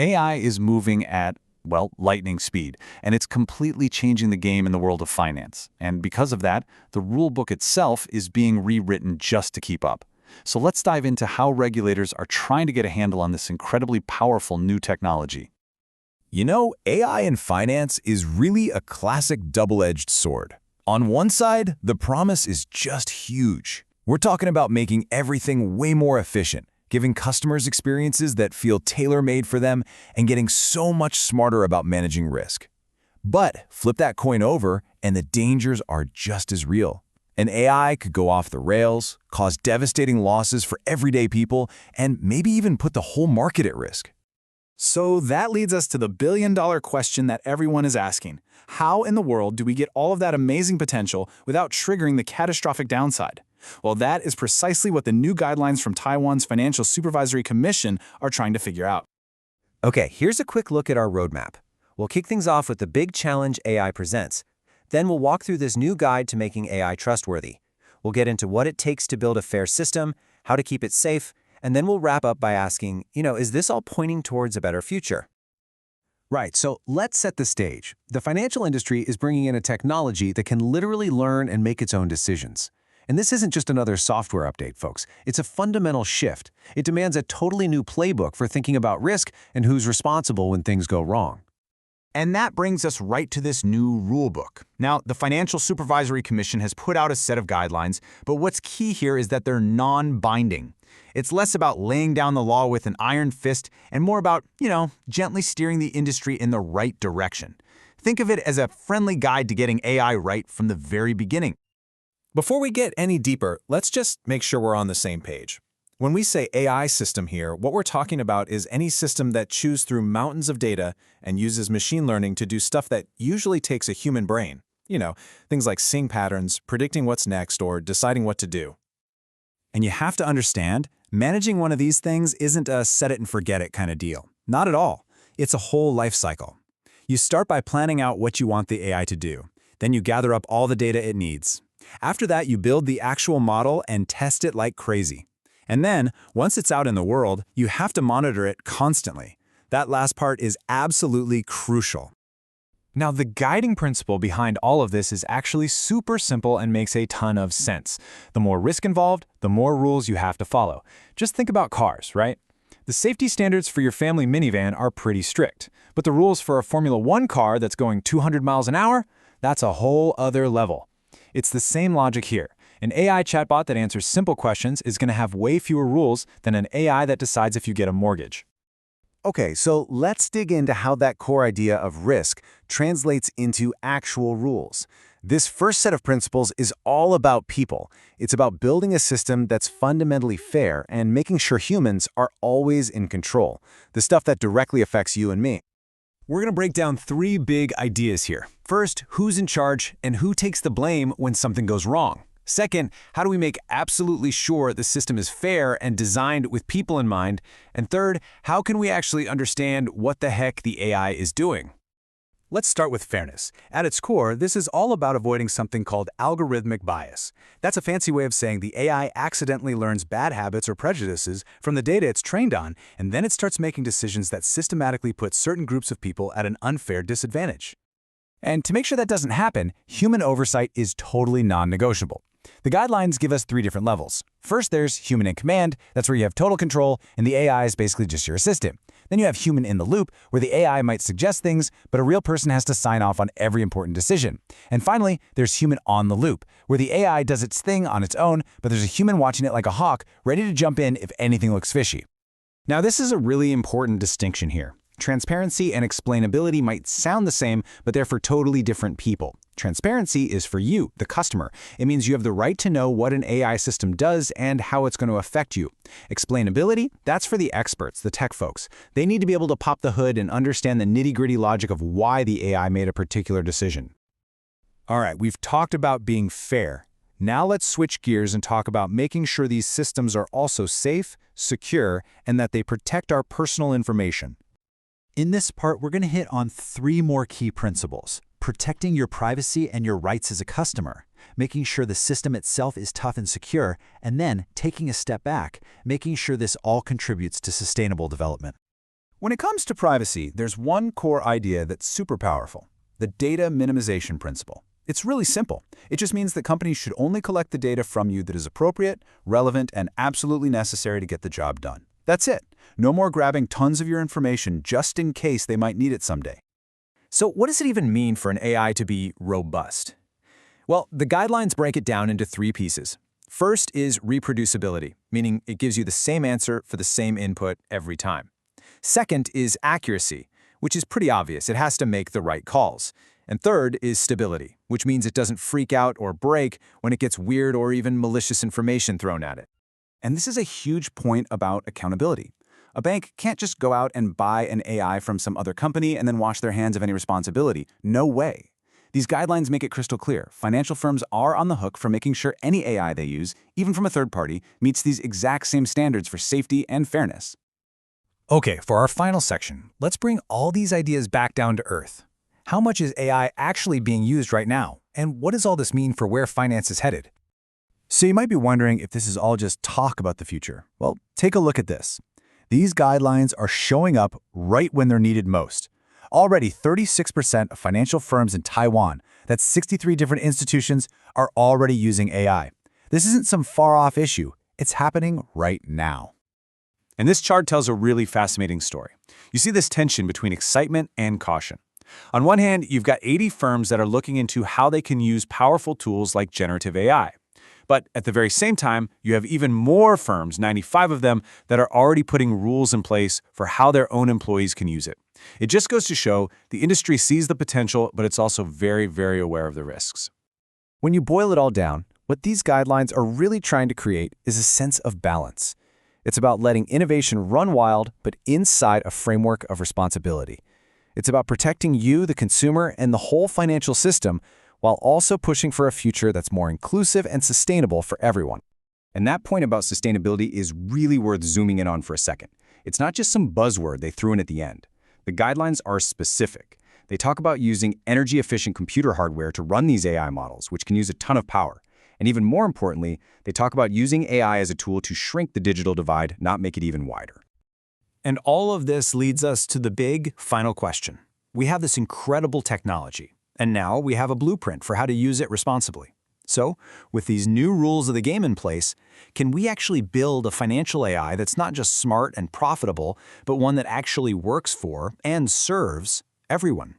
AI is moving at, well, lightning speed, and it's completely changing the game in the world of finance. And because of that, the rule book itself is being rewritten just to keep up. So let's dive into how regulators are trying to get a handle on this incredibly powerful new technology. You know, AI in finance is really a classic double-edged sword. On one side, the promise is just huge. We're talking about making everything way more efficient, giving customers experiences that feel tailor-made for them, and getting so much smarter about managing risk. But flip that coin over, and the dangers are just as real. An AI could go off the rails, cause devastating losses for everyday people, and maybe even put the whole market at risk. So that leads us to the billion-dollar question that everyone is asking. How in the world do we get all of that amazing potential without triggering the catastrophic downside? Well, that is precisely what the new guidelines from Taiwan's Financial Supervisory Commission are trying to figure out. Okay, here's a quick look at our roadmap. We'll kick things off with the big challenge AI presents. Then we'll walk through this new guide to making AI trustworthy. We'll get into what it takes to build a fair system, how to keep it safe, and then we'll wrap up by asking, is this all pointing towards a better future? Right, so let's set the stage. The financial industry is bringing in a technology that can literally learn and make its own decisions. And this isn't just another software update, folks. It's a fundamental shift. It demands a totally new playbook for thinking about risk and who's responsible when things go wrong. And that brings us right to this new rulebook. Now, the Financial Supervisory Commission has put out a set of guidelines, but what's key here is that they're non-binding. It's less about laying down the law with an iron fist and more about, gently steering the industry in the right direction. Think of it as a friendly guide to getting AI right from the very beginning. Before we get any deeper, let's just make sure we're on the same page. When we say AI system here, what we're talking about is any system that chews through mountains of data and uses machine learning to do stuff that usually takes a human brain. Things like seeing patterns, predicting what's next, or deciding what to do. And you have to understand, managing one of these things isn't a set-it-and-forget-it kind of deal. Not at all. It's a whole life cycle. You start by planning out what you want the AI to do. Then you gather up all the data it needs. After that, you build the actual model and test it like crazy. And then, once it's out in the world, you have to monitor it constantly. That last part is absolutely crucial. Now, the guiding principle behind all of this is actually super simple and makes a ton of sense. The more risk involved, the more rules you have to follow. Just think about cars, right? The safety standards for your family minivan are pretty strict, but the rules for a Formula 1 car that's going 200 miles an hour, that's a whole other level. It's the same logic here. An AI chatbot that answers simple questions is going to have way fewer rules than an AI that decides if you get a mortgage. Okay, so let's dig into how that core idea of risk translates into actual rules. This first set of principles is all about people. It's about building a system that's fundamentally fair and making sure humans are always in control, the stuff that directly affects you and me. We're going to break down 3 big ideas here. First, who's in charge and who takes the blame when something goes wrong. Second, how do we make absolutely sure the system is fair and designed with people in mind? And third, how can we actually understand what the heck the AI is doing? Let's start with fairness. At its core, this is all about avoiding something called algorithmic bias. That's a fancy way of saying the AI accidentally learns bad habits or prejudices from the data it's trained on, and then it starts making decisions that systematically put certain groups of people at an unfair disadvantage. And to make sure that doesn't happen, human oversight is totally non-negotiable. The guidelines give us 3 different levels. First, there's human in command. That's where you have total control, and the AI is basically just your assistant. Then you have human in the loop, where the AI might suggest things, but a real person has to sign off on every important decision. And finally, there's human on the loop, where the AI does its thing on its own, but there's a human watching it like a hawk, ready to jump in if anything looks fishy. Now, this is a really important distinction here. Transparency and explainability might sound the same, but they're for totally different people. Transparency is for you, the customer. It means you have the right to know what an AI system does and how it's going to affect you. Explainability, that's for the experts, the tech folks. They need to be able to pop the hood and understand the nitty-gritty logic of why the AI made a particular decision. All right, we've talked about being fair. Now let's switch gears and talk about making sure these systems are also safe, secure, and that they protect our personal information. In this part, we're going to hit on 3 more key principles: protecting your privacy and your rights as a customer, making sure the system itself is tough and secure, and then taking a step back, making sure this all contributes to sustainable development. When it comes to privacy, there's one core idea that's super powerful: the data minimization principle. It's really simple. It just means that companies should only collect the data from you that is appropriate, relevant, and absolutely necessary to get the job done. That's it. No more grabbing tons of your information just in case they might need it someday. So what does it even mean for an AI to be robust? Well, the guidelines break it down into 3 pieces. First is reproducibility, meaning it gives you the same answer for the same input every time. Second is accuracy, which is pretty obvious. It has to make the right calls. And third is stability, which means it doesn't freak out or break when it gets weird or even malicious information thrown at it. And this is a huge point about accountability. A bank can't just go out and buy an AI from some other company and then wash their hands of any responsibility. No way. These guidelines make it crystal clear. Financial firms are on the hook for making sure any AI they use, even from a third party, meets these exact same standards for safety and fairness. Okay, for our final section, let's bring all these ideas back down to earth. How much is AI actually being used right now? And what does all this mean for where finance is headed? So you might be wondering if this is all just talk about the future. Well, take a look at this. These guidelines are showing up right when they're needed most. Already, 36% of financial firms in Taiwan, that's 63 different institutions, are already using AI. This isn't some far-off issue. It's happening right now. And this chart tells a really fascinating story. You see this tension between excitement and caution. On one hand, you've got 80 firms that are looking into how they can use powerful tools like generative AI. But at the very same time, you have even more firms, 95 of them, that are already putting rules in place for how their own employees can use it. It just goes to show the industry sees the potential, but it's also very, very aware of the risks. When you boil it all down, what these guidelines are really trying to create is a sense of balance. It's about letting innovation run wild, but inside a framework of responsibility. It's about protecting you, the consumer, and the whole financial system, while also pushing for a future that's more inclusive and sustainable for everyone. And that point about sustainability is really worth zooming in on for a second. It's not just some buzzword they threw in at the end. The guidelines are specific. They talk about using energy-efficient computer hardware to run these AI models, which can use a ton of power. And even more importantly, they talk about using AI as a tool to shrink the digital divide, not make it even wider. And all of this leads us to the big final question. We have this incredible technology, and now we have a blueprint for how to use it responsibly. So, with these new rules of the game in place, can we actually build a financial AI that's not just smart and profitable, but one that actually works for and serves everyone?